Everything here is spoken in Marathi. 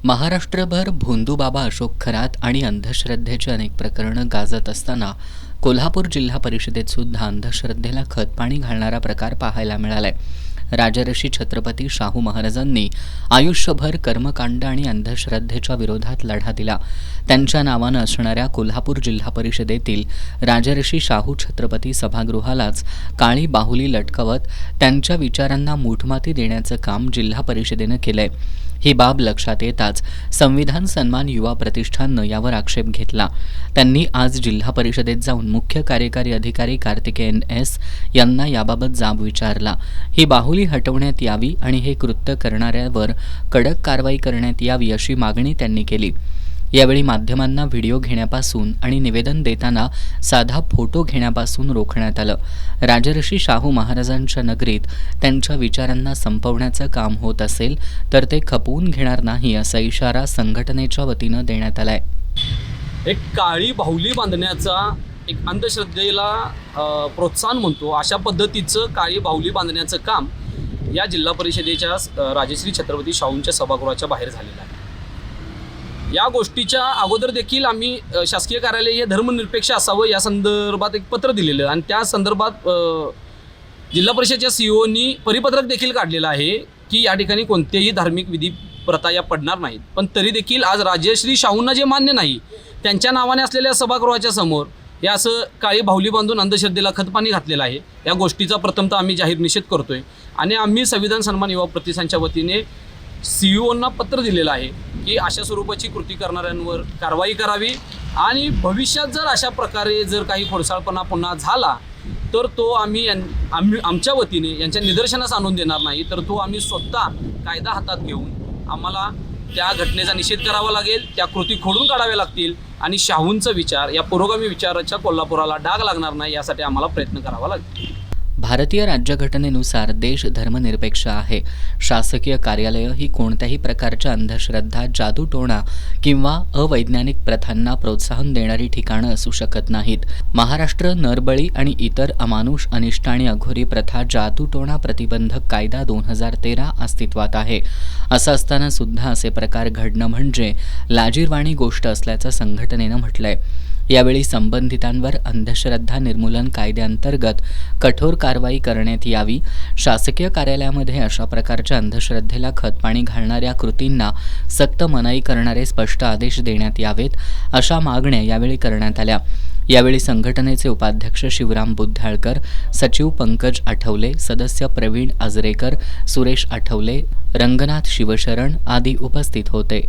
महाराष्ट्रभर भोंदूबाबा अशोक खरात आणि अंधश्रद्धेची अनेक प्रकरणं गाजत असताना कोल्हापूर जिल्हा परिषदेत सुद्धा अंधश्रद्धेला खतपाणी घालणारा प्रकार पाहायला मिळालाय. राजर्षी छत्रपती शाहू महाराजांनी आयुष्यभर कर्मकांड आणि अंधश्रद्धेच्या विरोधात लढा दिला. त्यांच्या नावानं असणाऱ्या कोल्हापूर जिल्हा परिषदेतील राजर्षी शाहू छत्रपती सभागृहालाच काळी बाहुली लटकवत त्यांच्या विचारांना मूठमाती देण्याचं काम जिल्हा परिषदेनं केलंय. ही बाब लक्षात येताच संविधान सन्मान युवा प्रतिष्ठाननं यावर आक्षेप घेतला. त्यांनी आज जिल्हा परिषदेत जाऊन मुख्य कार्यकारी अधिकारी कार्तिकेयन एस यांना याबाबत जाब विचारला. ही बाहुली हटवण्यात यावी आणि हे कृत्य करणाऱ्यावर कडक कारवाई करण्यात यावी अशी मागणी त्यांनी केली. यावेळी माध्यमांना व्हिडिओ घेण्यापासून आणि निवेदन देताना साधा फोटो घेण्यापासून रोखण्यात आलं. राजर्षी शाहू महाराजांच्या नगरीत त्यांच्या विचारांना संपवण्याचं काम होत असेल तर ते खपवून घेणार नाही असा इशारा संघटनेच्या वतीनं देण्यात आलाय. एक काळी बाहुली बांधण्याचा एक अंधश्रद्धेला प्रोत्साहन म्हणतो अशा पद्धतीचं काळी बाहुली बांधण्याचं काम या जिल्हा परिषदेच्या राजश्री छत्रपती शाहूंच्या सभागृहाच्या बाहेर झालेलं आहे. या गोष्टीच्या अगोदर देखील आम्ही शासकीय कार्यालय हे धर्मनिरपेक्ष असावं या संदर्भात एक पत्र दिलेलं आणि त्या संदर्भात जिल्हा परिषदेच्या सीईओनी परिपत्रक देखील काढलेलं आहे की या ठिकाणी कोणतेही धार्मिक विधी प्रथा या पडणार नाहीत. पण तरी देखील आज राजश्री शाहूंना जे मान्य नाही त्यांच्या नावाने असलेल्या सभागृहाच्या समोर हे असं काळी बाहुली बांधून अंधश्रद्धेला खतपाणी घातलेलं आहे. या गोष्टीचा प्रथमतः आम्ही जाहीर निषेध करतोय आणि आम्ही संविधान सन्मान युवा प्रतिष्ठानच्या वतीने सीईओंना पत्र दिलेलं आहे की अशा स्वरूपाची कृती करणाऱ्यांवर कारवाई करावी आणि भविष्यात जर अशा प्रकारे जर काही खोडसाळपणा पुन्हा झाला तर तो आम्ही आमच्या वतीने यांच्या निदर्शनास आणून देणार नाही, तर तो आम्ही स्वतः कायदा हातात घेऊन आम्हाला त्या घटनेचा निषेध करावा लागेल, त्या कृती खोडून काढाव्या लागतील आणि शाहूंचा विचार या पुरोगामी विचाराच्या कोल्हापुराला डाग लागणार नाही यासाठी आम्हाला प्रयत्न करावा लागेल. भारतीय राज्यघटनेनुसार देश धर्मनिरपेक्ष आहे. शासकीय कार्यालयं ही कोणत्याही प्रकारच्या अंधश्रद्धा, जादूटोणा किंवा अवैज्ञानिक प्रथांना प्रोत्साहन देणारी ठिकाणं असू शकत नाहीत. महाराष्ट्र नरबळी आणि इतर अमानुष, अनिष्ट आणि अघोरी प्रथा जादूटोणा प्रतिबंधक कायदा 2013 अस्तित्वात आहे. असं असताना सुद्धा असे प्रकार घडणं म्हणजे लाजिरवाणी गोष्ट असल्याचं संघटनेनं म्हटलंय. यावेळी संबंधितांवर अंधश्रद्धा निर्मूलन कायद्याअंतर्गत कठोर कारवाई करण्यात यावी. शासकीय कार्यालयामध्ये अशा प्रकारच्या अंधश्रद्धेला खतपाणी घालणाऱ्या कृतींना सक्त मनाई करणारे स्पष्ट आदेश देण्यात यावेत अशा मागण्या यावेळी करण्यात आल्या. यावेळी संघटनेचे उपाध्यक्ष शिवराम बुद्धाळकर, सचिव पंकज आठवले, सदस्य प्रवीण आजरेकर, सुरेश आठवले, रंगनाथ शिवशरण आदी उपस्थित होते.